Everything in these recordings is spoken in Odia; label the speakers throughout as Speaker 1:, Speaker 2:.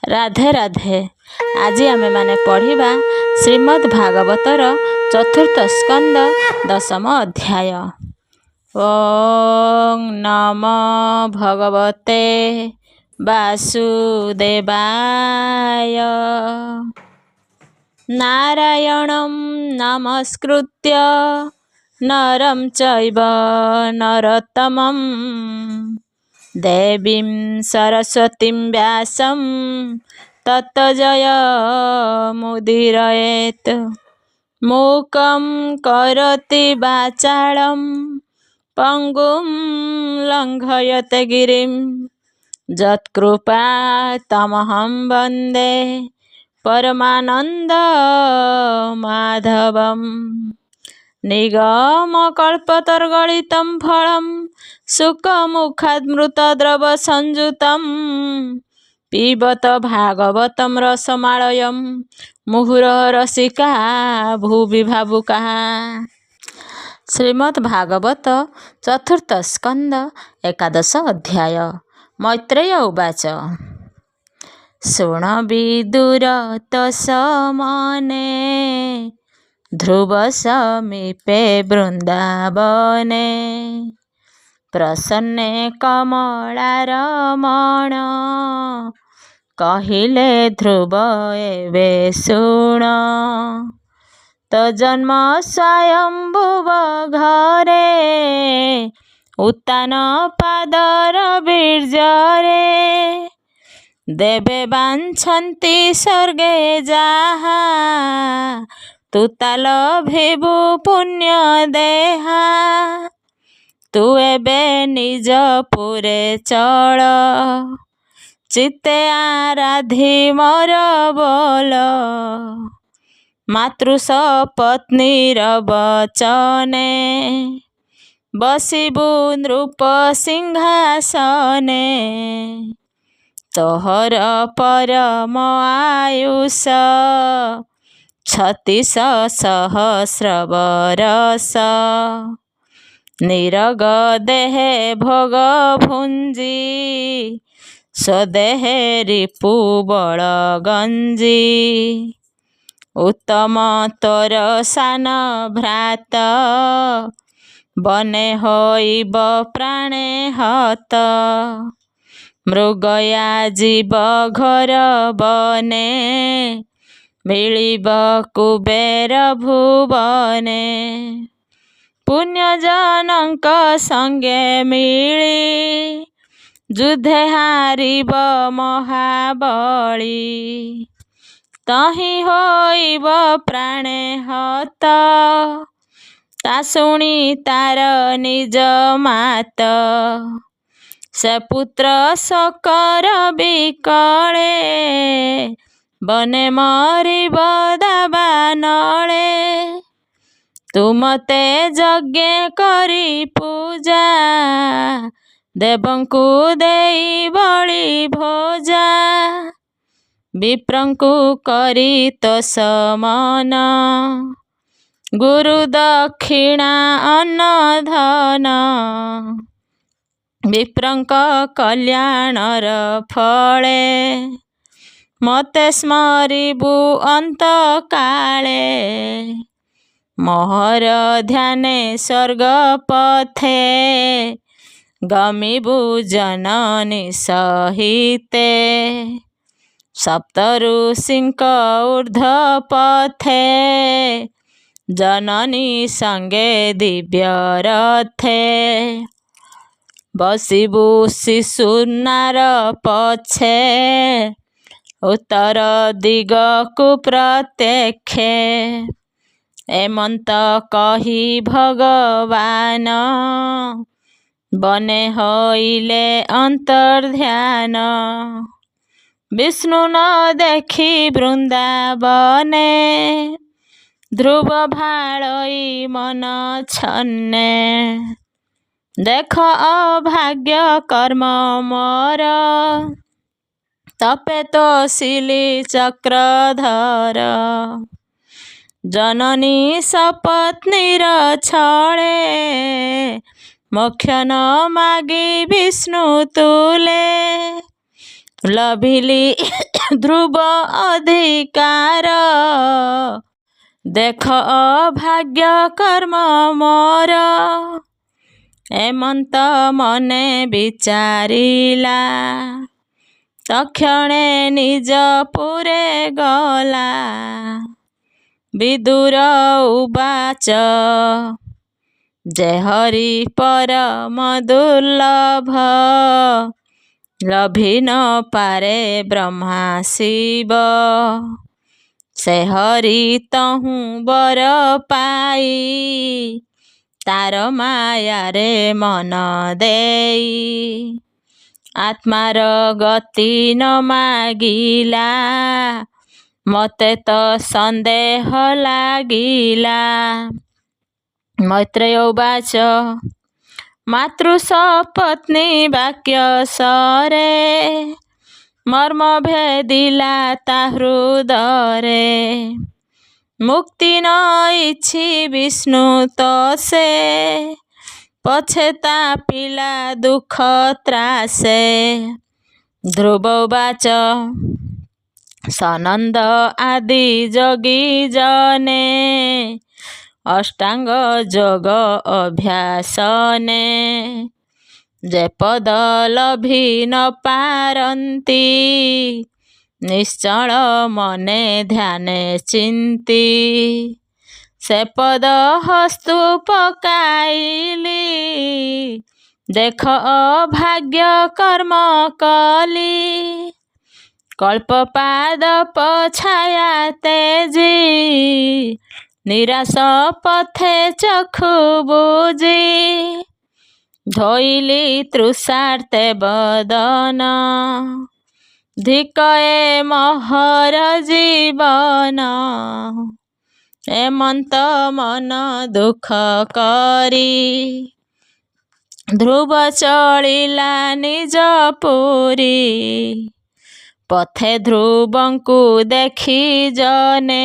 Speaker 1: राधे राधे। आज आम मैंने पढ़ा श्रीमद् भागवतर चतुर्थ स्कंद दशम अध्याय। ओं नमो भगवते वासुदेवाय। नारायणं नमस्कृत्य नरं चैव नरोत्तमं देवीं सरस्वतीं व्यासं ततो जयमुदीरयेत्। मूकं करोति वाचालं पंगुं लङ्घयते गिरिं यत्कृपातमहं वन्दे परमानन्दमाधवम्। निगमकल्पतरुगलितं फलं शुकमुखादमृतद्रवसंयुतं पिबत भागवतं रसमालयं मुहुरः रसिका भुवि भावुकाः। श्रीमद् भागवत चतुर्थ स्कंद एकादश अध्याय। मैत्रेय उवाच शृण विदुर तस्मने ध्रुव समीपे वृंदावने प्रसन्ने कमलारमण कहिले ध्रुव एवे शुण। तो जन्म स्वयंभुव घरे उत्तान पादर बीर्जरे देवे बांछन्ति स्वर्गे जाहा तुताल भिभु पुण्य देहा। तू एबे निज पुरे चल चित्ते आराधि मोर बोल। मातृ पत्नीर वचने बसिबु नृप सिंहासने। तोहर परम आयुष 36 सहस्र बरस। निरग देहे भोग भुंजी स्वदेहे रिपु बल गंजी। उत्तम तोर सान भ्रात बने होइब प्राणे हत। मृगया जीव घर बने मिलिब कुबेर भुवने। पुण्यजनक संगे मिली युद्धे हारिब महाबली। तहि होइब प्राणे हत ता शुणी तार निज मात। से पुत्र शोकर विकले बने मरिब दावानले। तू मते यज्ञ करी पूजा देवंकु देई बळि भोजा। विप्रंकु करी तो समन गुरु दक्षिणा अन्न धन। विप्रंक कल्याणर फले मते स्मरिबु अंत काले। मोहर ध्याने स्वर्ग पथे गमिबु जननी सहिते। सप्त ऋषिंक ऊर्ध्व पथे जननी संगे दिव्य रथे। बसिबु शिशुनार पछे उत्तर दिग को प्रत्यक्षे। एमंत कही भगवान बने होइले अंतर्ध्यान। विष्णु न देखी वृंदावने ध्रुव भाळई मन छन्ने। देख अभाग्य कर्म मोर तपे तो शिली चक्रधर। जननी सपत्नीर छळे मोक्ष न मागी विष्णु तुले। ଲଭିଲି ଧ୍ରୁବ ଅଧିକାର ଦେଖ ଭାଗ୍ୟ କର୍ମ ମୋର। ଏମନ୍ତ ମନେ ବିଚାରିଲା ତକ୍ଷଣେ ନିଜ ପୁରେ ଗଲା। ବିଦୁର ଉବାଚ ଯେ ହରି ପରମ ଦୁର୍ଲଭ ଲଭି ନ ପାରେ ବ୍ରହ୍ମା ଶିବ। ସେ ହରି ତହୁଁ ବର ପାଇ ତାର ମାୟାରେ ମନ ଦେଇ। ଆତ୍ମାର ଗତି ନ ମାଗିଲା ମତେ ତ ସନ୍ଦେହ ଲାଗିଲା। ମୈତ୍ରେୟ ଉବାଚ ମାତୃ ସପତ୍ନୀ ବାକ୍ୟ ସରେ ମର୍ମ ଭେଦିଲା ତା ହୃଦରେ। ମୁକ୍ତି ନ ଇଛି ବିଷ୍ଣୁ ତ ସେ ପଛେ ତା ପିଲା ଦୁଃଖ ତ୍ରାସେ। ଧ୍ରୁବ ଉବାଚ ସନନ୍ଦ ଆଦି ଯୋଗୀ ଜନେ ଅଷ୍ଟାଙ୍ଗ ଯୋଗ ଅଭ୍ୟାସନେ ଯେ ପଦ ଲଭି ନ ପାରନ୍ତି ନିଶ୍ଚଳ ମନେ ଧ୍ୟାନେ ଚିନ୍ତି। ସେ ପଦ ହସ୍ତୁ ପକାଇଲି ଦେଖ ଭାଗ୍ୟ କର୍ମ କଲି। କଳ୍ପପାଦ ପଛାୟା ତେଜି ନିରାଶ ପଥେ ଚକ୍ଷୁ ବୁଜି। ଧୋଇଲି ତୃଷାର୍ତ୍ତେ ବଦନ ଧିକ ଏ ମହର ଜୀବନ। ଏମନ୍ତ ମନ ଦୁଃଖ କରି ଧ୍ରୁବ ଚଳିଲା ନିଜ ପୁରୀ। ପଥେ ଧ୍ରୁବଙ୍କୁ ଦେଖି ଜନେ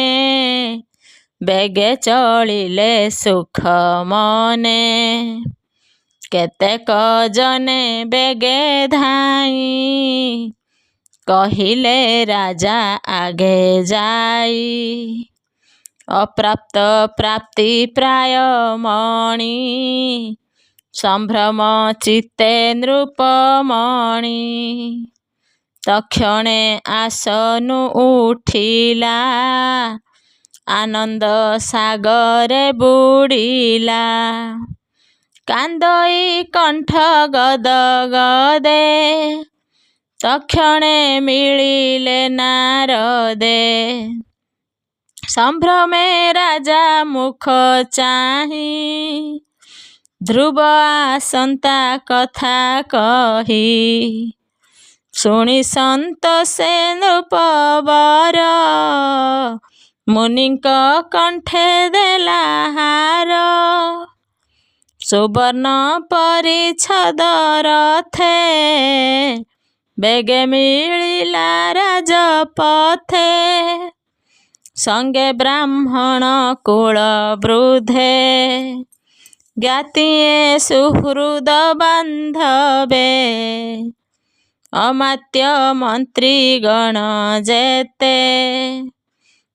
Speaker 1: ବେଗେ ଚଳିଲେ ସୁଖ ମନେ। କେତେକ ଜନେ ବେଗେ ଧାଇଁ କହିଲେ ରାଜା ଆଗେ ଯାଇ। ଅପ୍ରାପ୍ତ ପ୍ରାପ୍ତି ପ୍ରାୟ ମଣି ସମ୍ଭ୍ରମ ଚିତ୍ତେ ନୃପମଣି। ତକ୍ଷଣେ ଆସନୁ ଉଠିଲା ଆନନ୍ଦ ସାଗରେ ବୁଡ଼ିଲା। କାନ୍ଦଇ କଣ୍ଠ ଗଦ ଗଦେ ତକ୍ଷଣେ ମିଳିଲେ ନାରଦେ। ସମ୍ଭ୍ରମେ ରାଜା ମୁଖ ଚାହିଁ ଧ୍ରୁବ ଆସନ୍ତା କଥା କହି। ଶୁଣି ସନ୍ତୋଷେ ନୃପବର ମୁନିଙ୍କ କଣ୍ଠେ ଦେଲା ହାର। ସୁବର୍ଣ୍ଣ ପରିଚ୍ଛଦ ରଥେ ବେଗେ ମିଳିଲା ରାଜପଥେ। ସଙ୍ଗେ ବ୍ରାହ୍ମଣ କୁଳ ବୃଦ୍ଧେ ଜ୍ଞାତିଏ ସୁହୃଦ ବାନ୍ଧବେ। ଅମାତ୍ୟ ମନ୍ତ୍ରୀ ଗଣ ଯେତେ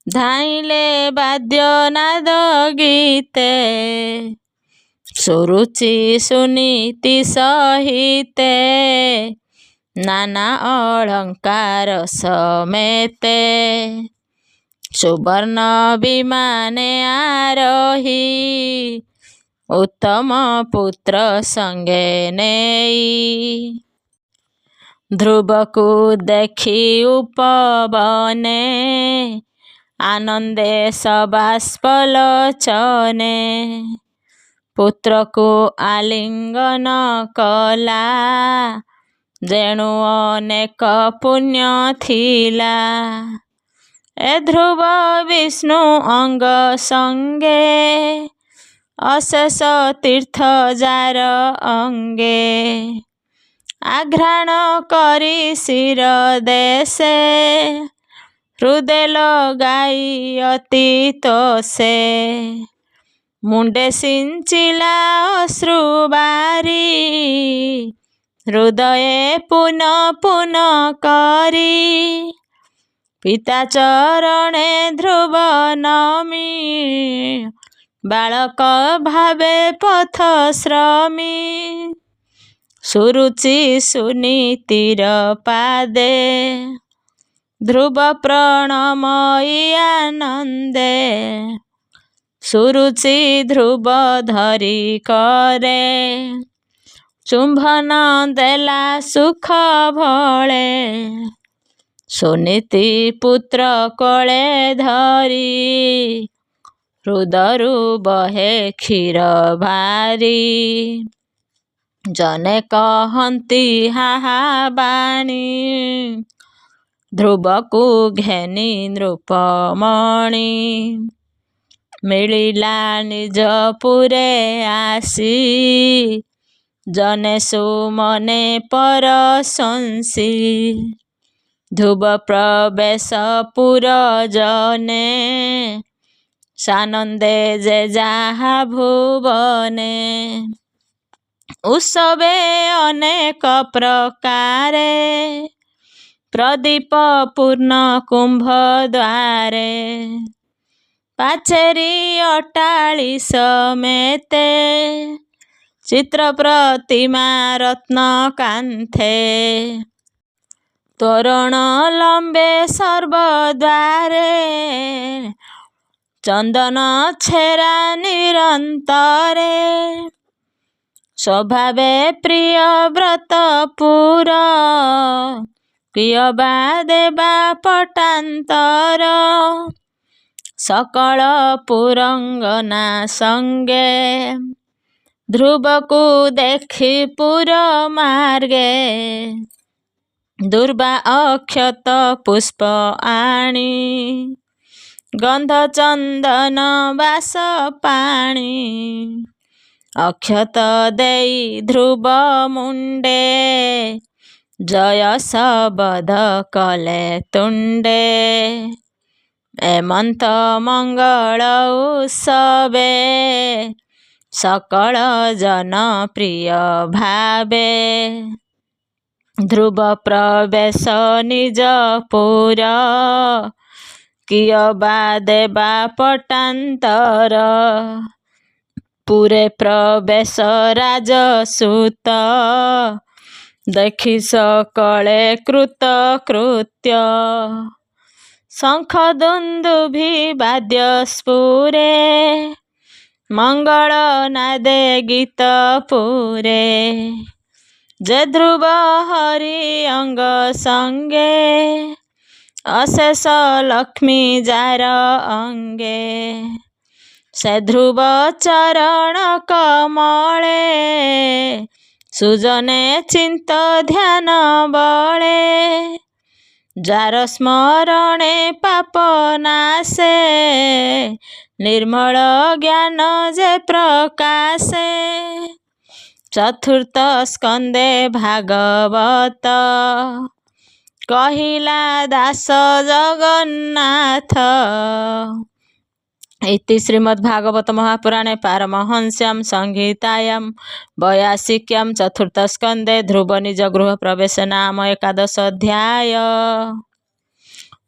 Speaker 1: ଧାଇଁଲେ ବାଦ୍ୟ ନାଦ ଗୀତେ। ସୁରୁଚି ସୁନୀତି ସହିତେ ନାନା ଅଳଙ୍କାର ସಮೇତେ। ସୁବର୍ଣ୍ଣ ବିମାନେ ଆରୋହୀ ଉତ୍ତମ ପୁତ୍ର ସଙ୍ଗେ ନେଇ। ଧ୍ରୁବକୁ ଦେଖି ଉପବନେ ଆନନ୍ଦେ ସବାଷ୍ପ ଲୋଚନେ। ପୁତ୍ରକୁ ଆଲିଙ୍ଗନ କଲା ଯେଣୁ ଅନେକ ପୁଣ୍ୟ ଥିଲା। ଏ ଧ୍ରୁବ ବିଷ୍ଣୁ ଅଙ୍ଗ ସଙ୍ଗେ ଅଶେଷ ତୀର୍ଥ ଯାର ଅଙ୍ଗେ। ଆଘ୍ରାଣ କରି ଶିର ଦେଶେ ହୃଦେ ଲଗାଇ ଅତି ତୋଷେ। ମୁଣ୍ଡେ ସିଞ୍ଚିଲା ଅଶ୍ରୁ ବାରି ହୃଦୟେ ପୁନ ପୁନ କରି ପିତା ଚରଣେ ଧ୍ରୁବ ନମି ବାଳକ ଭାବେ ପଥଶ୍ରମୀ ସୁରୁଚି ସୁନୀତିର ପାଦେ ଧ୍ରୁବ ପ୍ରଣମୟୀ ଆନନ୍ଦେ ସୁରୁଚି ଧ୍ରୁବ ଧରି କରେ ଚୁମ୍ବନ ଦେଲା ସୁଖ ଭଳେ ସୁନୀତି ପୁତ୍ର କୋଳେ ଧରି ହୃଦରୁ ବହେ କ୍ଷୀର ଭାରି ଜନେ କହନ୍ତି ହାହା ବାଣୀ ଧ୍ରୁବକୁ ଘେନି ନୃପମଣି ମିଳିଲା ନିଜପୁରେ ଆସି ଜନେ ସୁମନେ ପରଶଂସୀ ଧ୍ରୁବ ପ୍ରବେଶ ପୁର ଜନେ ସାନନ୍ଦେ ଯେ ଯାହା ଭୁବନେ ଉତ୍ସବେ ଅନେକ ପ୍ରକାରେ ପ୍ରଦୀପ ପୂର୍ଣ୍ଣ କୁମ୍ଭ ଦ୍ୱାରେ ପାଚେରୀ ଅଟ୍ଟାଳିଶ ମେତେ ଚିତ୍ର ପ୍ରତିମା ରତ୍ନ କାନ୍ଥେ ତୋରଣ ଲମ୍ବେ ସର୍ବଦ୍ୱାରେ ଚନ୍ଦନ ଛେରା ନିରନ୍ତରେ ସ୍ୱଭାବେ ପ୍ରିୟ ବ୍ରତପୁର ପ୍ରିୟ ବା ଦେବା ପଟାନ୍ତର ସକଳ ପୁରଙ୍ଗନା ସଙ୍ଗେ ଧ୍ରୁବକୁ ଦେଖି ପୁର ମାର୍ଗେ ଦୁର୍ବା ଅକ୍ଷତ ପୁଷ୍ପ ଆଣି ଗନ୍ଧ ଚନ୍ଦନ ବାସ ପାଣି ଅକ୍ଷତ ଦେଇ ଧ୍ରୁବ ମୁଣ୍ଡେ ଜୟ ଶବଦ କଲେ ତୁଣ୍ଡେ ଏମନ୍ତ ମଙ୍ଗଳ ଉତ୍ସବେ ସକଳ ଜନ ପ୍ରିୟ ଭାବେ ଧ୍ରୁବ ପ୍ରବେଶ ନିଜପୁର କିୟ ବା ଦେବା ପଟାନ୍ତର ପୁରେ ପ୍ରବେଶ ରାଜସୂତ ଦେଖି ସକଳେ କୃତ କୃତ୍ୟ ଶଙ୍ଖ ଦୁନ୍ଦୁଭି ବାଦ୍ୟ ସ୍ଫୁରେ ମଙ୍ଗଳ ନାଦେ ଗୀତ ପୁରେ ଯେ ଧ୍ରୁବ ହରି ଅଙ୍ଗ ସଙ୍ଗେ ଅଶେଷ ଲକ୍ଷ୍ମୀ ଯାର ଅଙ୍ଗେ ସେ ଧ୍ରୁବ ଚରଣ କମଳେ ସୁଜନେ ଚିନ୍ତ ଧ୍ୟାନ ବଳେ ଯାର ସ୍ମରଣେ ପାପ ନାଶେ ନିର୍ମଳ ଜ୍ଞାନ ଯେ ପ୍ରକାଶେ ଚତୁର୍ଥ ସ୍କନ୍ଧେ ଭାଗବତ କହିଲା ଦାସ ଜଗନ୍ନାଥ इति श्रीमद्भागवत महापुराणे पारमहंस्यां संहितायां 82 चतुर्थस्कन्धे ध्रुव निज गृह प्रवेश नाम 11 अध्याय।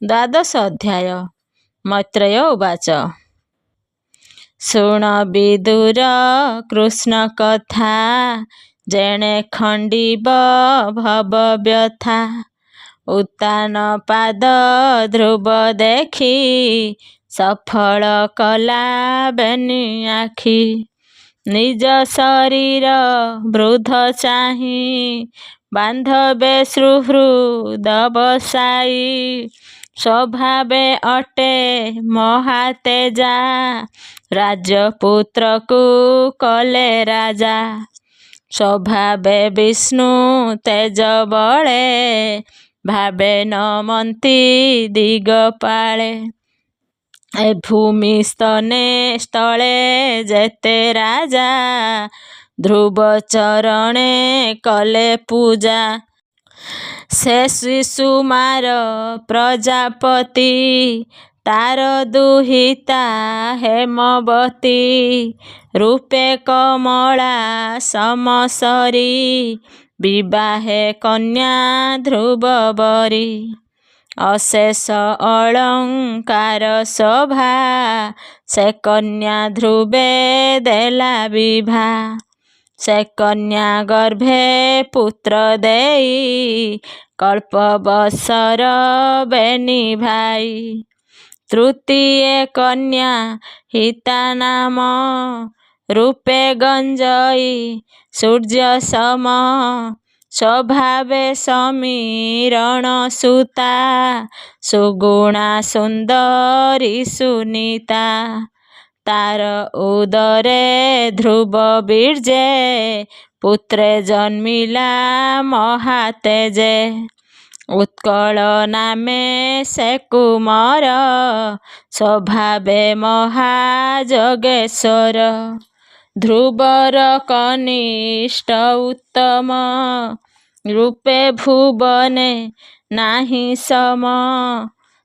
Speaker 1: 12 अध्याय मैत्रेय उवाच शुण विदुर कृष्ण कथा जेणे खंडिब भव व्यथा उत्तान पाद ध्रुव देखी सफल कला बेनी आखि निज शरीर वृद्ध चाही बांधवे सुहृद बसाई स्वभावे अटे महातेजा राजपुत्र को कले राजा स्वभावे विष्णु तेज बळे भावे नमंती दिगपाळे ए भूमि स्तने स्थले जेते राजा ध्रुव चरणे कले पूजा से शिशुमार प्रजापति तार दुहिता हेमवती रूपे कमला समसरी ବିବାହେ କନ୍ୟା ଧ୍ରୁବ ବରୀ। ଅଶେଷ ଅଳଙ୍କାର ଶୋଭା ସେ କନ୍ୟା ଧ୍ରୁବେ ଦେଲା ବିଭା। ସେ କନ୍ୟା ଗର୍ଭେ ପୁତ୍ର ଦେଇ କଳ୍ପବତ୍ସର ବେନି ଭାଇ। ତୃତୀୟ କନ୍ୟା ହିତା ନାମ ରୂପେ ଗଞ୍ଜଇ ସୂର୍ଯ୍ୟ ସମ। ସ୍ୱଭାବେ ସମୀରଣ ସୁତା ସୁଗୁଣା ସୁନ୍ଦରୀ ସୁନୀତା। ତାର ଉଦରେ ଧ୍ରୁବ ବୀର୍ଯ୍ୟେ ପୁତ୍ରେ ଜନ୍ମିଲା ମହାତେଜେ। ଉତ୍କଳ ନାମେ ସେ କୁମର ସ୍ୱଭାବେ ମହାଯୋଗେଶ୍ୱର। ଧ୍ରୁବର କନିଷ୍ଠ ଉତ୍ତମ ରୂପେ ଭୁବନେ ନାହିଁ ସମ।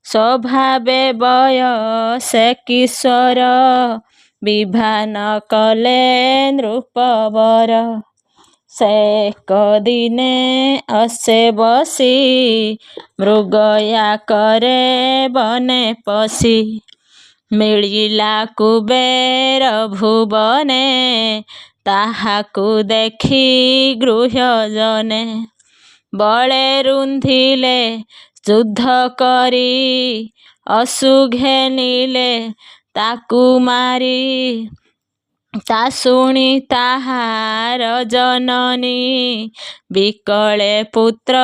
Speaker 1: ସ୍ୱଭାବେ ବୟସେ କିଶୋର ବିଭା ନ କଲେ ନୃପବର। ସେ ଏକ ଦିନେ ଅସେ ବସି ମୃଗୟା କରେ ବନେ ପଶି। ମିଳିଲା କୁବେର ଭୁବନେ ତାହାକୁ ଦେଖି ଗୃହଜନେ। ବଳେ ରୁନ୍ଧିଲେ ଯୁଦ୍ଧ କରି ଅଶ୍ରୁ ଘେନିଲେ ତାକୁ ମାରି। ତା ଶୁଣି ତାହାର ଜନନୀ ବିକଳେ ପୁତ୍ର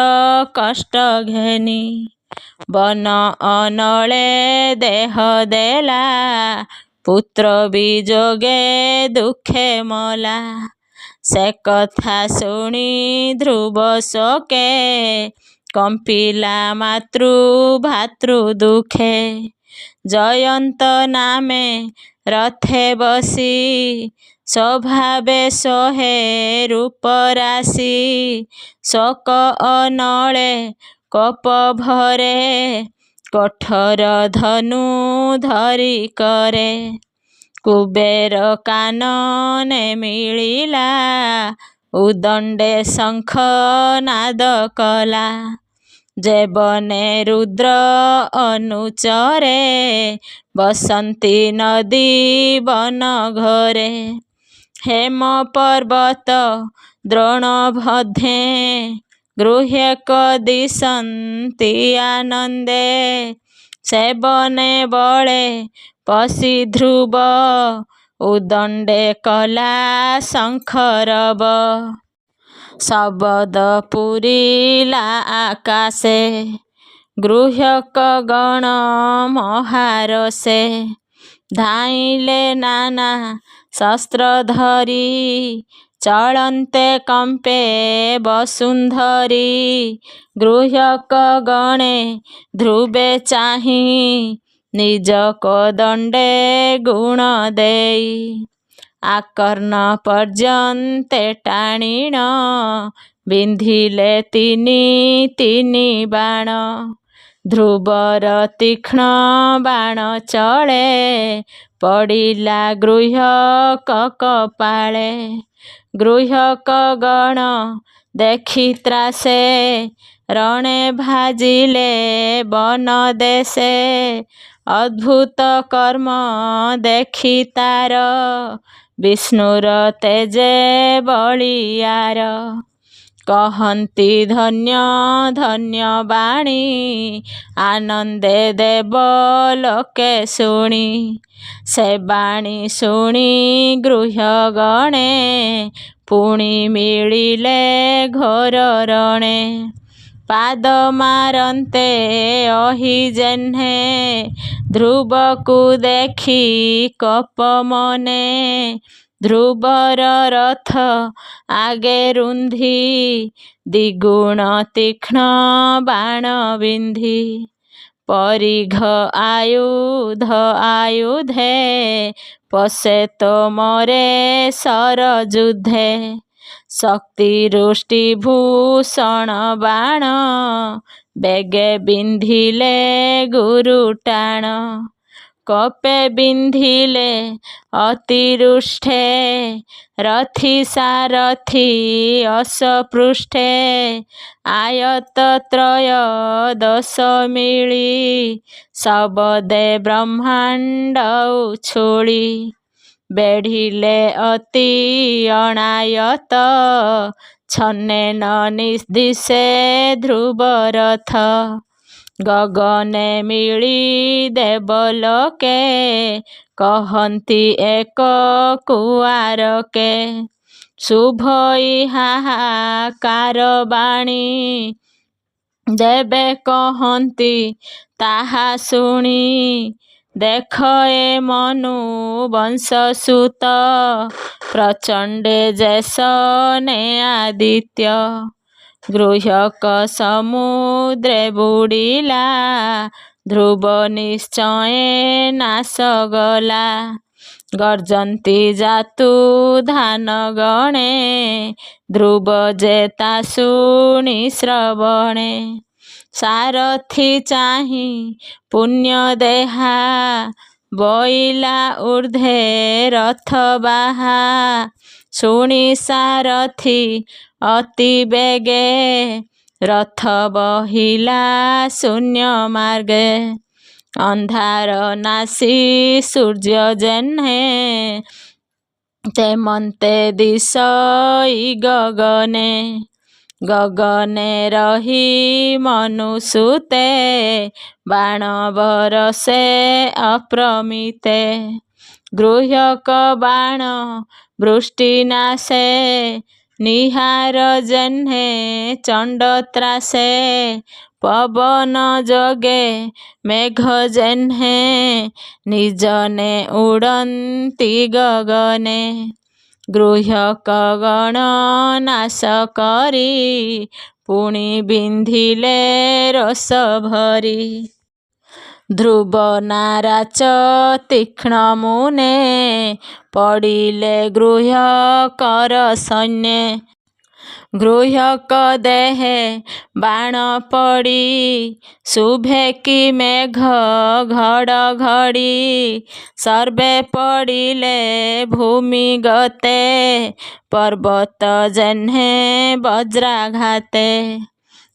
Speaker 1: କଷ୍ଟ ଘେନି। ବନ ଅନଳେ ଦେହ ଦେଲା ପୁତ୍ର ବିଯୋଗେ ଦୁଃଖେ ମଲା। ସେ କଥା ଶୁଣି ଧ୍ରୁବ ଶୋକେ କମ୍ପିଲା ମାତୃ ଭାତୃ ଦୁଃଖେ। ଜୟନ୍ତ ନାମେ ରଥେ ବସି ସ୍ୱଭାବେ ଶୋହେ ରୂପ ରାଶି। ଶୋକ ଅନଳେ କୋପ ଭରେ କଠୋର ଧନୁ ଧରି କରେ। କୁବେର କାନନେ ମିଳିଲା ଉଦଣ୍ଡେ ଶଙ୍ଖ ନାଦ କଲା। ଯେ ବନେ ରୁଦ୍ର ଅନୁଚରେ ବସନ୍ତି ନଦୀ ବନ ଘୋରେ। ହେମ ପର୍ବତ ଦ୍ରୋଣ ମଧ୍ୟେ ଗୃହେକ ଦିଶନ୍ତି ଆନନ୍ଦେ। ସେ ବନେ ବଳେ ପଶି ଧ୍ରୁବ ଉଦଣ୍ଡେ କଲା ଶଙ୍ଖରବ। ଶବଦ ପୂରିଲା ଆକାଶେ ଗୃହକ ଗଣ ମହାରୋଷେ। ଧାଇଁଲେ ନାନା ଶସ୍ତ୍ର ଧରି ଚଳନ୍ତେ କମ୍ପେ ବସୁନ୍ଧରୀ। ଗୃହକ ଗଣେ ଧ୍ରୁବେ ଚାହିଁ ନିଜ କୋଦଣ୍ଡେ ଗୁଣ ଦେଇ। ଆକର୍ଣ୍ଣ ପର୍ଯ୍ୟନ୍ତେ ଟାଣିଣ ବିନ୍ଧିଲେ ତିନି ତିନି ବାଣ। ଧ୍ରୁବର ତୀକ୍ଷ୍ଣ ବାଣ ଚଳେ ପଡ଼ିଲା ଗୃହକ କପାଳେ। ଗୃହକ ଗଣ ଦେଖି ତ୍ରାସେ ରଣେ ଭାଜିଲେ ବନ ଦେଶେ। ଅଦ୍ଭୁତ କର୍ମ ଦେଖି ତାର ବିଷ୍ଣୁର ତେଜେ ବଳିୟାର। କହନ୍ତି ଧନ୍ୟ ଧନ୍ୟ ବାଣୀ ଆନନ୍ଦେ ଦେବ ଲୋକେ ଶୁଣି। ସେ ବାଣୀ ଶୁଣି ଗୃହଗଣେ ପୁଣି ମିଳିଲେ ଘୋର ରଣେ। ପାଦ ମାରନ୍ତେ ଅହି ଯେହ୍ନେ ଧ୍ରୁବକୁ ଦେଖି କୋପ ମନେ। ଧ୍ରୁବର ରଥ ଆଗେ ରୁନ୍ଧି ଦ୍ୱିଗୁଣ ତୀକ୍ଷ୍ଣ ବାଣ ବିନ୍ଧି। ପରିଘ ଆୟୁଧ ଆୟୁଧେ ପୋଷେ ତୋମରେ ଶର ଯୁଧେ। ଶକ୍ତି ରୁଷ୍ଟି ଭୂଷଣ ବାଣ ବେଗେ ବିନ୍ଧିଲେ ଗୁରୁ ଟାଣ। କପେ ବିନ୍ଧିଲେ ଅତିରୁଷ୍ଠେ ରଥି ସାରଥି ଅସପୃଷ୍ଠେ ଆୟତତ୍ରୟ ଦୋଷ ମିଳି ସବଦେ ବ୍ରହ୍ମାଣ୍ଡ ଉଛୁଳି ବେଢ଼ିଲେ ଅତି ଅଣାୟତ ଛନେ ନ ଦିଶେ ଧ୍ରୁବରଥ ଗଗନେ ମିଳି ଦେବଲୋକେ କହନ୍ତି ଏକ କୁଆରକେ ଶୁଭଇ ହାହାକାର ବାଣୀ ଦେବେ କହନ୍ତି ତାହା ଶୁଣି ଦେଖ ଏ ମନୁ ବଂଶସୁତ ପ୍ରଚଣ୍ଡେ ଯେଶ ନେ ଆଦିତ୍ୟ ଗୃହ୍ୟକ ସମୁଦ୍ରେ ବୁଡ଼ିଲା ଧ୍ରୁବ ନିଶ୍ଚୟେ ନାଶ ଗଲା ଗର୍ଜନ୍ତି ଜାତୁ ଧାନ ଗଣେ ଧ୍ରୁବ ଯେ ତା ଶୁଣି ଶ୍ରବଣେ ସାରଥି ଚାହିଁ ପୁଣ୍ୟ ଦେହା ବୋଇଲା ଊର୍ଦ୍ଧ୍ୱେ ରଥ ବାହା ଶୁଣି ସାରଥି ଅତି ବେଗେ ରଥ ବହିଲା ଶୂନ୍ୟ ମାର୍ଗେ ଅନ୍ଧାର ନାଶି ସୂର୍ଯ୍ୟ ଯେହ୍ନେ ତେମନ୍ତେ ଦିଶଇ ଗଗନେ ଗଗନେ ରହି ମନୁସୂତେ ବାଣ ବରଷେ ଅପ୍ରମିତେ ଗୃହ୍ୟକ ବାଣ ବୃଷ୍ଟି ନାଶେ ନିହାର ଯେହ୍ନେ ଚଣ୍ଡ ତ୍ରାସେ ପବନ ଯୋଗେ ମେଘ ଯେହ୍ନେ ନିଜନେ ଉଡ଼ନ୍ତି ଗଗନେ ଗୃହ୍ୟକ ଗଣ ନାଶ କରି ପୁଣି ବିନ୍ଧିଲେ ରୋଷ ଭରି ଧ୍ରୁବ ନାରାଚ ତୀକ୍ଷ୍ଣ ମୁନେ ପଡ଼ିଲେ ଗୃହ୍ୟକର ସୈନ୍ୟେ ଗୃହ୍ୟକ ଦେହେ ବାଣ ପଡ଼ି ଶୁଭେ କି ମେଘ ଘଡ଼ଘଡ଼ି ସର୍ବେ ପଡ଼ିଲେ ଭୂମି ଗତେ ପର୍ବତ ଯେହ୍ନେ ବଜ୍ରାଘାତେ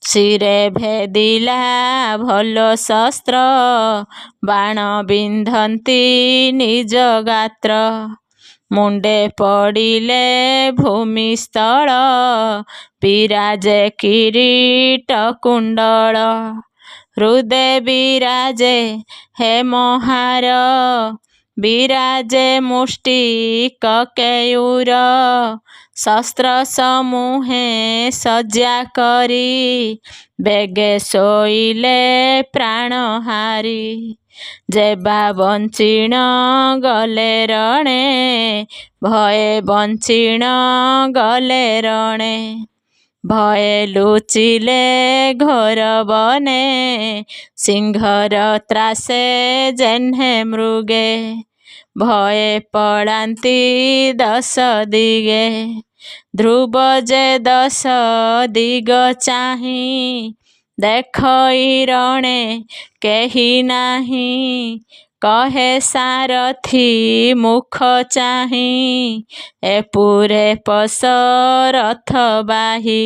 Speaker 1: ଶିରେ ଭେଦିଲା ଭଲ ଶସ୍ତ୍ର ବାଣ ବିନ୍ଧନ୍ତି ନିଜ ଗାତ୍ର ମୁଣ୍ଡେ ପଡ଼ିଲେ ଭୂମିସ୍ଥଳ ବିରାଜେ କିରୀଟ କୁଣ୍ଡଳ ହୃଦେ ବିରାଜେ ହେମହାର ବିରାଜେ ମୁଷ୍ଟିକ କେୟୁର ଶସ୍ତ୍ର ସମୂହେ ସଜ୍ଜା କରି ବେଗେ ଶୋଇଲେ ପ୍ରାଣହାରି ଯେବା ବଞ୍ଚିଣ ଗଲେ ରଣେ ଭୟେ ବଞ୍ଚିଣ ଗଲେ ରଣେ ଭୟେ ଲୁଚିଲେ ଘୋର ବନେ ସିଂହର ତ୍ରାସେ ଯେହ୍ନେ ମୃଗେ ଭୟେ ପଳାନ୍ତି ଦଶ ଦିଗେ ଧ୍ରୁବ ଯେ ଦଶ ଦିଗ ଚାହିଁ ଦେଖଇ ରଣେ କେହି ନାହିଁ କହେ ସାରଥି ମୁଖ ଚାହିଁ ଏପୁରେ ପଶ ରଥ ବାହି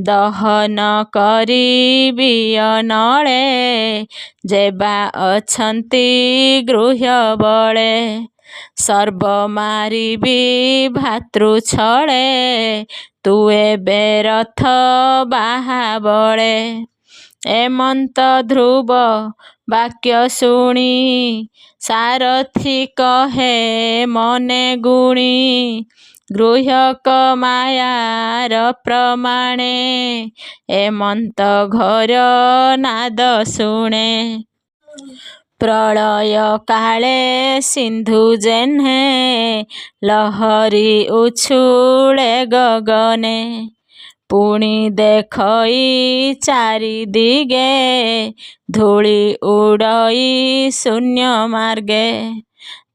Speaker 1: ଦହନ କରିବି ଅନଳେ ଯେବା ଅଛନ୍ତି ଗୃହ୍ୟ ବଳେ ସର୍ବ ମାରିବି ଭାତୃ ଛଳେ ତୁ ଏବେ ରଥ ବାହା ବଳେ ଏମନ୍ତ ଧ୍ରୁବ ବାକ୍ୟ ଶୁଣି ସାରଥି କହେ ମନେ ଗୁଣି ଗୃହ୍ୟକ ମାୟାର ପ୍ରମାଣେ ଏମନ୍ତ ଘୋର ନାଦ ଶୁଣେ ପ୍ରଳୟ କାଳେ ସିନ୍ଧୁ ଯେହ୍ନେ ଲହରୀ ଉଛୁଳେ ଗଗନେ ପୁଣି ଦେଖଇ ଚାରିଦିଗେ ଧୂଳି ଉଡ଼ଇ ଶୂନ୍ୟ ମାର୍ଗେ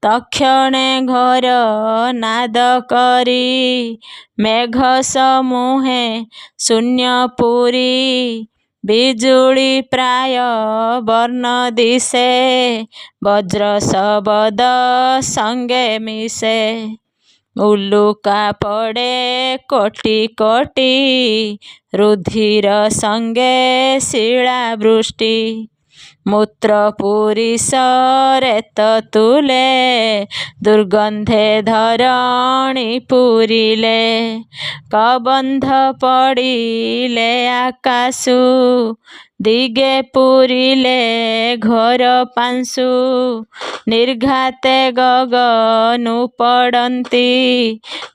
Speaker 1: ତକ୍ଷଣେ ଘୋର ନାଦ କରି ମେଘ ସମୂହେ ଶୂନ୍ୟ ପୁରୀ ବିଜୁଳି ପ୍ରାୟ ବର୍ଣ୍ଣ ଦିଶେ, ବଜ୍ର ଶବଦ ସଙ୍ଗେ ମିଶେ। ଉଲୁକା ପଡ଼େ କୋଟି କୋଟି, ରୁଧିର ସଙ୍ଗେ ଶିଳାବୃଷ୍ଟି। ମୂତ୍ର ପୁରିଷ ରେତ ତୁଲେ, ଦୁର୍ଗନ୍ଧେ ଧରଣୀ ପୁରିଲେ। କବନ୍ଧ ପଡ଼ିଲେ ଆକାଶୁ, ଦିଗେ ପୁରିଲେ ଘୋର ପାଂଶୁ। ନିର୍ଘାତେ ଗଗନୁ ପଡ଼ନ୍ତି,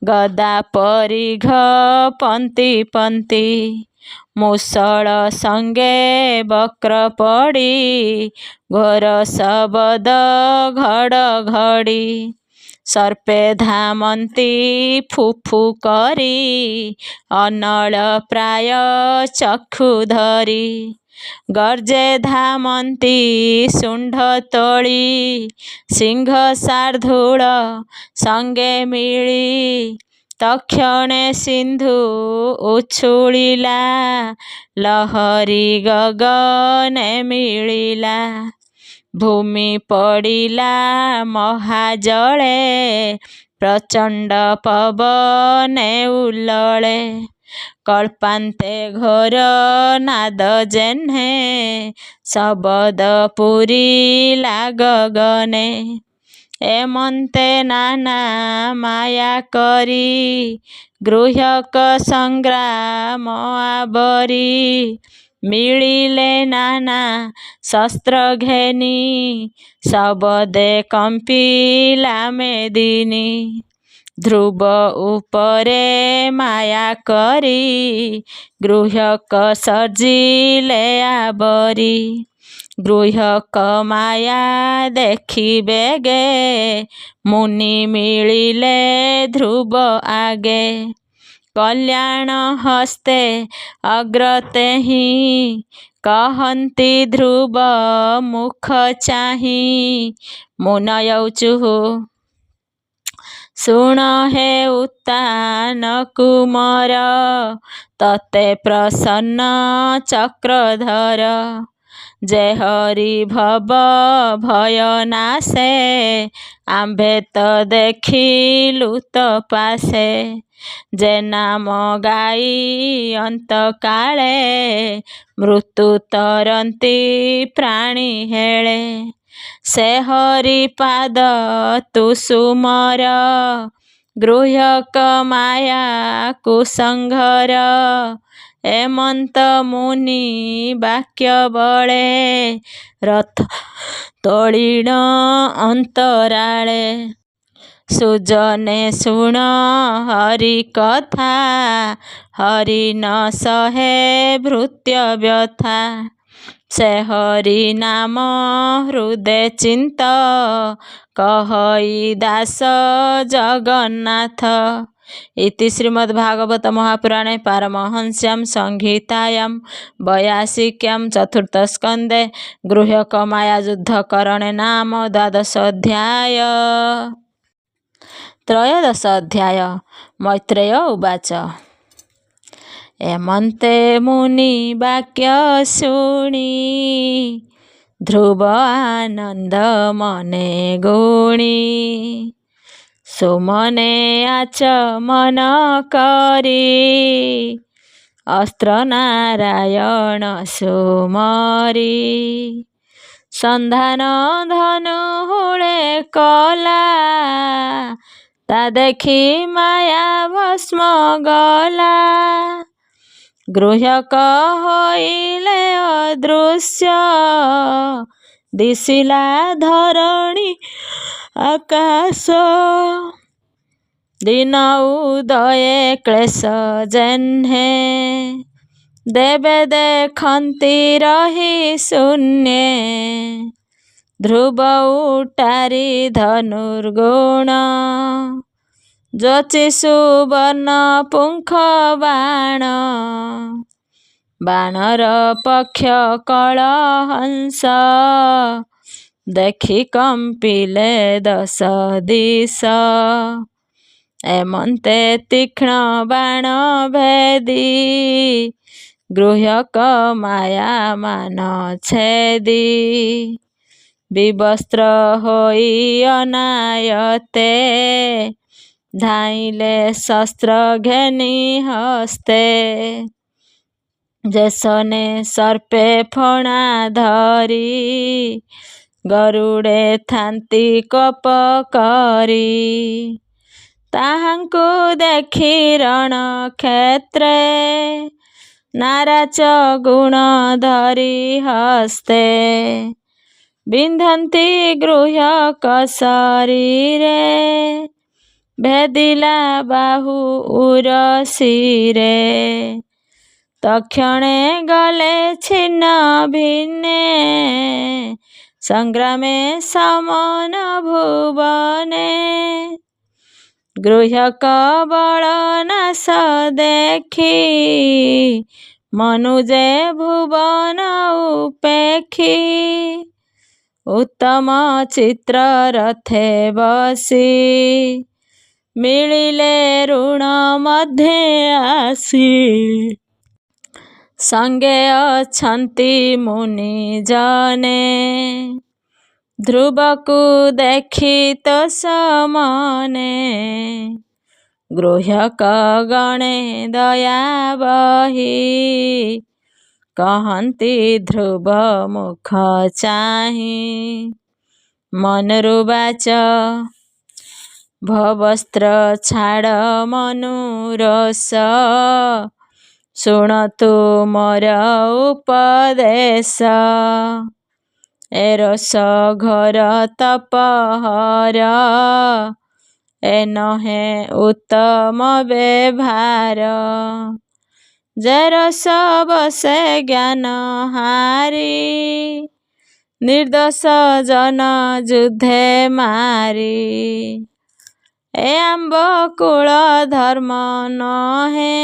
Speaker 1: ଗଦା ପରିଘ ପନ୍ତି ପନ୍ତି। ମୂଷଳ ସଙ୍ଗେ ବକ୍ର ପଡ଼ି, ଘୋର ଶବଦ ଘଡ଼ଘଡ଼ି। ସର୍ପେ ଧାମନ୍ତି ଫୁ ଫୁ କରି, ଅନଳ ପ୍ରାୟ ଚକ୍ଷୁ ଧରି। ଗର୍ଜେ ଧାମନ୍ତି ଶୁଣ୍ଢ ତୋଳି, ସିଂହ ଶାର୍ଦୂଳ ସଙ୍ଗେ ମିଳି। ତକ୍ଷଣେ ସିନ୍ଧୁ ଉଛୁଳିଲା, ଲହରୀ ଗଗନେ ମିଳିଲା। ଭୂମି ପଡ଼ିଲା ମହାଜଳେ, ପ୍ରଚଣ୍ଡ ପବନେ ଉଲ୍ଲଳେ। କଳ୍ପାନ୍ତେ ଘୋର ନାଦ ଯେହ୍ନେ, ଶବଦ ପୂରିଲା ଗଗନେ। ଏମନ୍ତେ ନାନା ମାୟା କରି, ଗୃହକ ସଂଗ୍ରାମ ଆବରି। ମିଳିଲେ ନାନା ଶସ୍ତ୍ର ଘେନି, ଶବଦେ କମ୍ପିଲା ମେଦିନୀ। ଧ୍ରୁବ ଉପରେ ମାୟା କରି, ଗୃହକ ସଜିଲେ ଆବରି। ଗୃହକ ମାୟା ଦେଖି ବେଗେ, ମୁନି ମିଳିଲେ ଧ୍ରୁବ ଆଗେ। କଲ୍ୟାଣ ହସ୍ତେ ଅଗ୍ରତେହିଁ, କହନ୍ତି ଧ୍ରୁବ ମୁଖ ଚାହିଁ। ମୁଁ ନୟଉଚୁଃ ଶୁଣ ହେ ଉତ୍ତାନ କୁମର, ତତେ ପ୍ରସନ୍ନ ଚକ୍ରଧର। ଯେ ହରି ଭବ ଭୟ ନାଶେ, ଆମ୍ଭେ ତ ଦେଖିଲୁ ତ ପାଶେ। ଯେ ନାମ ଗାଇ ଅନ୍ତକାଳେ, ମୃତ୍ୟୁ ତରନ୍ତି ପ୍ରାଣୀ ହେଳେ। ସେ ହରି ପାଦ ତୁ ସୁମର, ଗୃହକ ମାୟା କୁସଂହାର। ଏମନ୍ତ ମୁନି ବାକ୍ୟ ବଳେ, ରଥ ତୋଳିଣ ଅନ୍ତରାଳେ। ସୁଜନେ ଶୁଣ ହରି କଥା, ହରି ନ ସହେ ଭୃତ୍ୟ ବ୍ୟଥା। ସେ ହରି ନାମ ହୃଦେ ଚିନ୍ତ, କହଇ ଦାସ ଜଗନ୍ନାଥ। ଇତି ଶ୍ରୀମଦ୍ଭାଗବତ ମହାପୁରାଣେ ପାରମହଂସ୍ୟାଂ ସଂହିତାୟାଂ ବୈୟାସିକ୍ୟାଂ ଚତୁର୍ଥ ସ୍କନ୍ଧେ ଗୃହକ ମାୟା ଯୁଦ୍ଧ କରଣେ ନାମ ଦ୍ୱାଦଶ ଅଧ୍ୟାୟ। ତ୍ରୟୋଦଶ ଅଧ୍ୟାୟ। ମୈତ୍ରେୟ ଉବାଚ। ଏମନ୍ତେ ମୁନି ବାକ୍ୟ ଶୁଣି, ଧ୍ରୁବ ଆନନ୍ଦ ମନେ ଗୁଣି। ସୁମନେ ଆଚମନ କରି, ଅସ୍ତ୍ର ନାରାୟଣ ସୁମରି। ସନ୍ଧାନ ଧନୁ ହୂଳେ କଲା, ତା ଦେଖି ମାୟା ଭସ୍ମ ଗଲା। ଗୃହକ ହୋଇଲେ ଅଦୃଶ୍ୟ, ଦିଶିଲା ଧରଣୀ ଆକାଶ। ଦିନ ଉଦୟେ କ୍ଳେଶ ଯେହ୍ନେ, ଦେବେ ଦେଖନ୍ତି ରହି ଶୂନ୍ୟେ। ଧ୍ରୁବ ଉଟାରି ଧନୁର୍ଗୁଣ, ଯୋଚି ସୁବର୍ଣ୍ଣ ପୁଙ୍ଖ ବାଣ। ବାଣର ପକ୍ଷ କଳହଂସ, ଦେଖି କମ୍ପିଲେ ଦଶ ଦିଶ। ଏମନ୍ତେ ତୀକ୍ଷ୍ଣ ବାଣ ଭେଦି, ଗୃହ୍ୟକ ମାୟା ମାନ ଛେଦି ବିବସ୍ତ୍ର ହୋଇ ଅନାୟତେ ଧାଇଲେ ଶସ୍ତ୍ର ଘେନି ହସ୍ତେ ଯେସନେ ସର୍ପେ ଫଣା ଧରି ଗରୁଡ଼େ ଥାନ୍ତି କୋପ କରି ତାହାଙ୍କୁ ଦେଖି ରଣ କ୍ଷେତ୍ରେ ନାରାଚ ଗୁଣ ଧରି ହସ୍ତେ ବିନ୍ଧନ୍ତି ଗୃହ୍ୟକ ଶରୀରେ ଭେଦିଲା ବାହୁ ଉରଶିରେ ତକ୍ଷଣେ ଗଲେ ଛିନ୍ନ ଭିନ୍ନେ ସଂଗ୍ରାମେ ସମନ ଭୁବନେ ଗୃହ୍ୟକ ବଳ ନାଶ ଦେଖି ମନୁଜେ ଭୁବନ ଉପେକ୍ଷୀ ଉତ୍ତମ ଚିତ୍ର ରଥେ ବସି ମିଳିଲେ ଋଣ ମଧ୍ୟେ ଆସି ସଙ୍ଗେ ଅଛନ୍ତି ମୁନି ଜନେ ଧ୍ରୁବକୁ ଦେଖି ତୋଷ ମନେ ଗୃହ୍ୟକ ଗଣେ ଦୟା ବହି କହନ୍ତି ଧ୍ରୁବ ମୁଖ ଚାହିଁ ମନରୁ ବାଚ ଭବସ୍ତ୍ର ଛାଡ଼ ମନୁରୋଷ ଶୁଣତୁ ମୋର ଉପଦେଶ ଏ ରୋଷ ଘୋର ତପହର ଏ ନହେ ଉତ୍ତମ ବ୍ୟବହାର ଯେ ରୋଷ ବସେ ଜ୍ଞାନ ହାରି ନିର୍ଦ୍ଦୋଷ ଜନ ଯୁଦ୍ଧେ ମାରି ଏ ଆମ୍ବ କୂଳ ଧର୍ମ ନହେ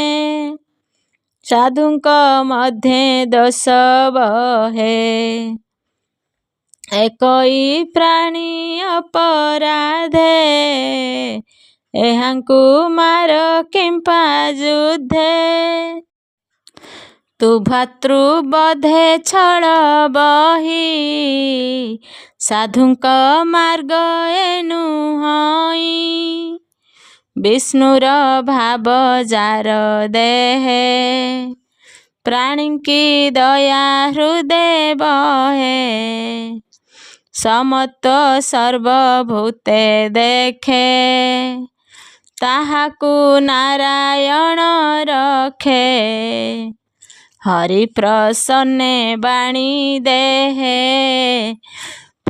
Speaker 1: ସାଧୁଙ୍କ ମଧ୍ୟେ ଦୋଷ ବହେ ଏକଇ ପ୍ରାଣୀ ଅପରାଧେ ଏହାଙ୍କୁ ମାର କିମ୍ପା ଯୁଦ୍ଧେ ତୁ ଭାତୃବଧେ ଛଳ ବହି ସାଧୁଙ୍କ ମାର୍ଗ ଏ ନୁହଁଇ ବିଷ୍ଣୁର ଭାବ ଯାର ଦେହେ ପ୍ରାଣୀଙ୍କି ଦୟା ହୃଦେ ବହେ ସମତ୍ୱ ସର୍ବଭୂତେ ଦେଖେ ତାହାକୁ ନାରାୟଣ ରଖେ ହରି ପ୍ରସନ୍ନେ ବାଣୀ ଦେହେ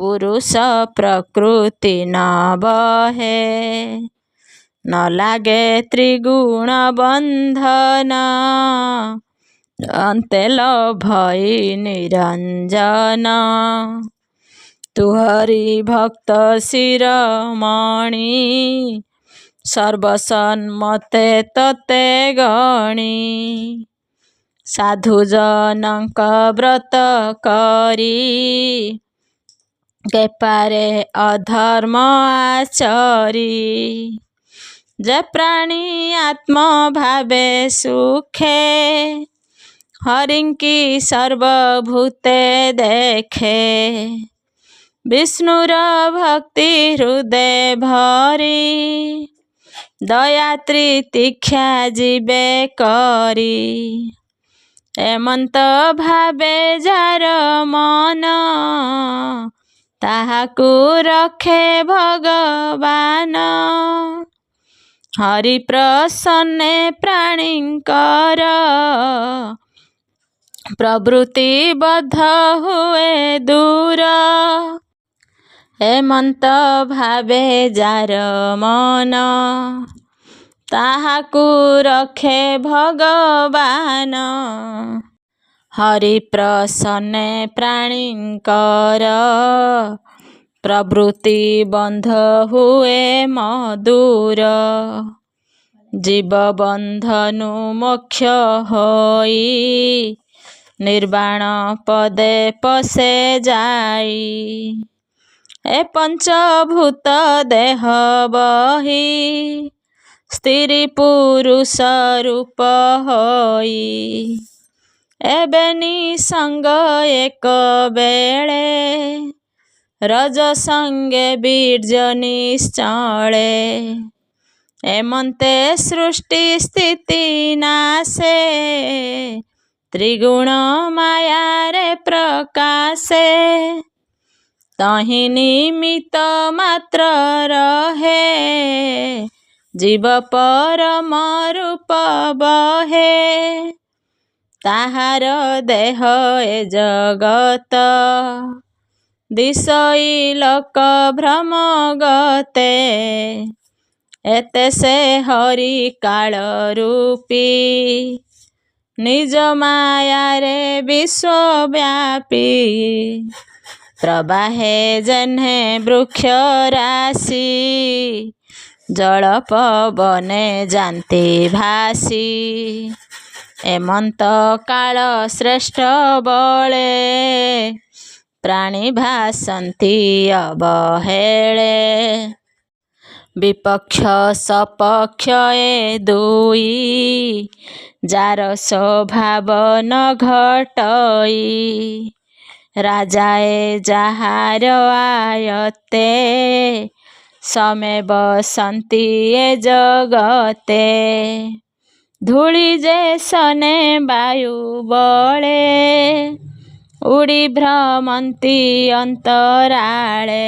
Speaker 1: ପୁରୁଷ ପ୍ରକୃତି ନ ବହେ ନ ଲାଗେ ତ୍ରିଗୁଣ ବନ୍ଧନ ଅନ୍ତେ ଲୋଭଇ ନିରଞ୍ଜନ ତୁ ହରି ଭକ୍ତ ଶିରୋମଣି ସର୍ବସନ୍ମତେ ତତେ ଗଣି ସାଧୁଜନଙ୍କ ବ୍ରତ କରି କେପାରେ ଅଧର୍ମ ଆଚରି ଯେ ପ୍ରାଣୀ ଆତ୍ମ ଭାବେ ସୁଖେ ହରିଙ୍କି ସର୍ବଭୂତେ ଦେଖେ ବିଷ୍ଣୁର ଭକ୍ତି ହୃଦେ ଭରି ଦୟା ତ୍ରିତୀକ୍ଷା ଯିବେ କରି ଏମନ୍ତ ଭାବେ ଯାର ମନ ତାହାକୁ ରଖେ ଭଗବାନ ହରି ପ୍ରସନ୍ନେ ପ୍ରାଣୀଙ୍କର ପ୍ରବୃତ୍ତି ବଦ୍ଧ ହୁଏ ଦୂର ଏମନ୍ତ ଭାବେ ଯାର ମନ ତାହାକୁ ରଖେ ଭଗବାନ ହରି ପ୍ରସନ୍ନେ ପ୍ରାଣୀଙ୍କର ପ୍ରବୃତ୍ତି ବନ୍ଧ ହୁଏ ମଧୁର ଜୀବ ବନ୍ଧନୁ ମୋକ୍ଷ ହୋଇ ନିର୍ବାଣ ପଦେ ପଶେ ଯାଇ ଏ ପଞ୍ଚଭୂତ ଦେହ ବହି ସ୍ତ୍ରୀ ପୁରୁଷ ରୂପ ହୋଇ ଏବେ ନିସଙ୍ଗ ଏକ ବେଳେ ରଜ ସଙ୍ଗେ ବୀର୍ଯ୍ୟ ନିଶ୍ଚଳେ। ଏମନ୍ତେ ସୃଷ୍ଟି ସ୍ଥିତି ନାଶେ ତ୍ରିଗୁଣ ମାୟାରେ ପ୍ରକାଶେ। ତହିଁ ନିମିତ୍ତ ମାତ୍ର ରହେ ଜୀବ ପରମ ରୂପ ବହେ। ତାହାର ଦେହ ଏ ଜଗତ ଦିଶଇ ଲୋକ ଭ୍ରମ ଗତେ। ଏତେ ସେ ହରି କାଳ ରୂପୀ ନିଜ ମାୟାରେ ବିଶ୍ୱବ୍ୟାପୀ। ପ୍ରବାହେ ଯେହ୍ନେ ବୃକ୍ଷ ରାଶି ଜଳ ପବନେ ଯାନ୍ତି ଭାସି। ଏମନ୍ତ କାଳ ଶ୍ରେଷ୍ଠ ବଳେ ପ୍ରାଣୀ ଭାସନ୍ତି ଅବହେଳେ। ବିପକ୍ଷ ସପକ୍ଷ ଏ ଦୁଇ ଯାର ସ୍ୱଭାବ ନ ଘଟଇ। ରାଜାଏ ଯାହାର ଆୟତ୍ତେ ସମେ ବସନ୍ତି ଏ ଜଗତେ। ଧୂଳି ଯେ ସନେ ବାୟୁ ବଳେ ଉଡ଼ି ଭ୍ରମନ୍ତି ଅନ୍ତରାଳେ।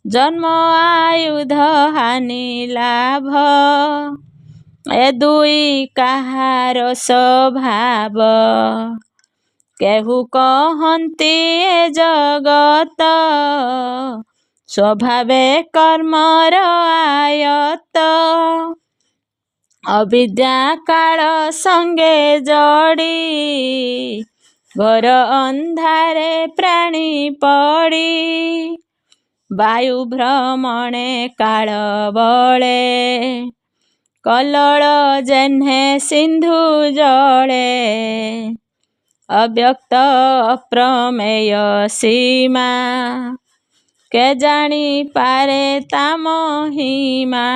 Speaker 1: ଜନ୍ମ ଆୟୁଧ ହାନି ଲାଭ ଏ ଦୁଇ କାହାର ସ୍ୱଭାବ। କେହୁ କହନ୍ତି ଏ ଜଗତ ସ୍ୱଭାବେ କର୍ମର ଆୟତ୍ତ। ଅବିଦ୍ୟା କାଳ ସଙ୍ଗେ ଯୋଡ଼ି ଘୋର ଅନ୍ଧାରେ ପ୍ରାଣୀ ପଡ଼ି। ବାୟୁ ଭ୍ରମଣେ କାଳ ବଳେ କଲ୍ଲୋଳ ଯେହ୍ନେ ସିନ୍ଧୁ ଜଳେ। ଅବ୍ୟକ୍ତ ଅପ୍ରମେୟ ସୀମା କେ ଜାଣି ପାରେ ତା ମହିମା।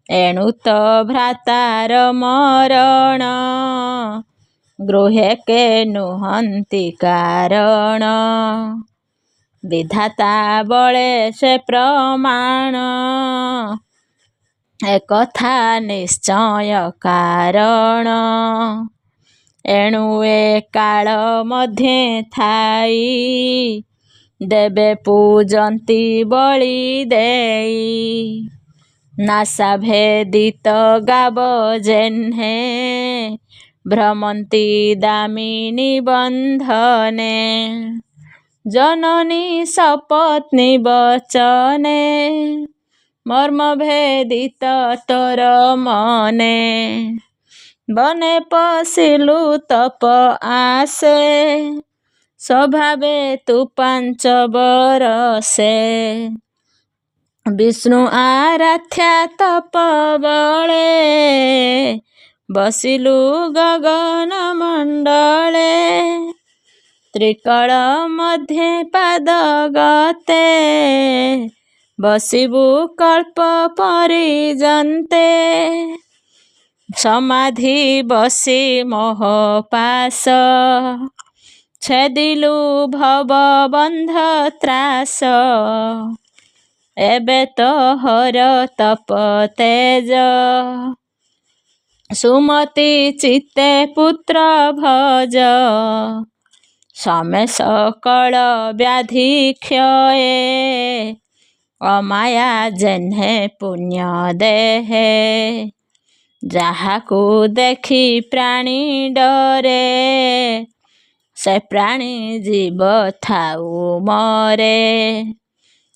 Speaker 1: ଏଣୁ ତ ଭ୍ରାତାର ମରଣ ଗୃହେ କେ ନୁହନ୍ତି କାରଣ। ବିଧାତା ବଳେ ସେ ପ୍ରମାଣ ଏକଥା ନିଶ୍ଚୟ କାରଣ। ଏଣୁ ଏ କାଳ ମଧ୍ୟେ ଥାଇ ଦେବେ ପୂଜନ୍ତି ବଳି ଦେଇ। ନାସା ଭେଦିତ ଗାବ ଯେହ୍ନେ ଭ୍ରମନ୍ତି ଦାମିନୀ ବନ୍ଧନେ। ଜନନୀ ସପତ୍ନୀ ବଚନେ ମର୍ମ ଭେଦିତ ତୋର ମନେ। ବନେ ପଶିଲୁ ତପ ଆସେ ସ୍ୱଭାବେ ତୁ 5 ବରଷେ। ବିଷ୍ଣୁ ଆରାଧ୍ୟା ତପ ବଳେ ବସିଲୁ ଗଗନ ମଣ୍ଡଳେ। ତ୍ରିକଳ ମଧ୍ୟେ ପାଦ ଗତେ ବସିବୁ କଳ୍ପ ପରିଜନ୍ତେ। ସମାଧି ବସି ମୋହ ପାଶ ଛେଦିଲୁ ଭବ ବନ୍ଧ ତ୍ରାସ। ଏବେ ତୋହର ତପ ତେଜ ସୁମତି ଚିତ୍ତେ ପୁତ୍ର ଭଜ। ସମେ ସକଳ ବ୍ୟାଧି କ୍ଷୟେ ଅମାୟା ଯେହ୍ନେ ପୁଣ୍ୟ ଦେହେ। ଯାହାକୁ ଦେଖି ପ୍ରାଣୀ ଡରେ ସେ ପ୍ରାଣୀ ଜୀବ ଥାଉ ମରେ।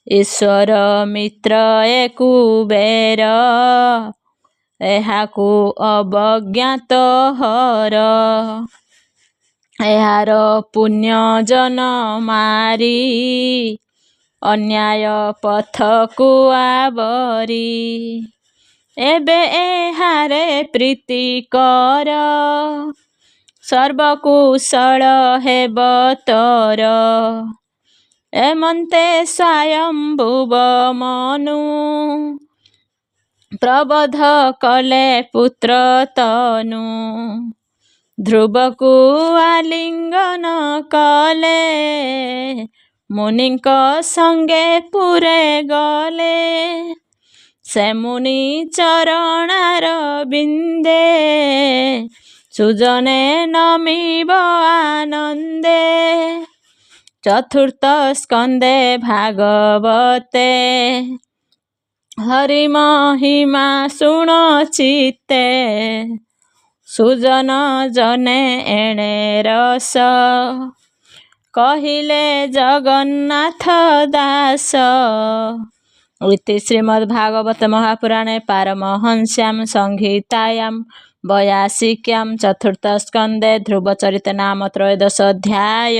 Speaker 1: ଈଶ୍ୱର ମିତ୍ର ଏ କୁବେର ଏହାକୁ ଅବଜ୍ଞାତ ହର। ଏହାର ପୁଣ୍ୟ ଜନ ମାରି ଅନ୍ୟାୟ ପଥକୁ ଆବରି। ଏବେ ଏହାରେ ପ୍ରୀତି କର ସର୍ବକୁଶଳ ହେବ ତୋର। ଏମନ୍ତେ ସ୍ୱୟଂଭୁବ ମନୁ ପ୍ରବୋଧ କଲେ ପୁତ୍ର ତନୁ। ଧ୍ରୁବକୁ ଆଲିଙ୍ଗନ କଲେ ମୁନିଙ୍କ ସଙ୍ଗେ ପୁରେ ଗଲେ। ସେ ମୁନି ଚରଣାର ବିନ୍ଦେ ସୁଜନେ ନମିବ ଆନନ୍ଦେ। ଚତୁର୍ଥ ସ୍କନ୍ଧେ ଭାଗବତେ ହରି ମହିମା ଶୁଣ ଚିତ୍ତେ। ସୁଜନ ଜନେ ଏଣେ ରସ କହିଲେ ଜଗନ୍ନାଥ ଦାସ। ଇତି ଶ୍ରୀମଦ୍ଭାଗବତ ମହାପୁରାଣେ ପାରମହଂସ୍ୟାଂ ସଂହିତାୟାଂ 82 ଚତୁର୍ଥ ସ୍କନ୍ଧେ ଧ୍ରୁବ ଚରିତ ନାମ ତ୍ରୟୋଦଶ ଅଧ୍ୟାୟ।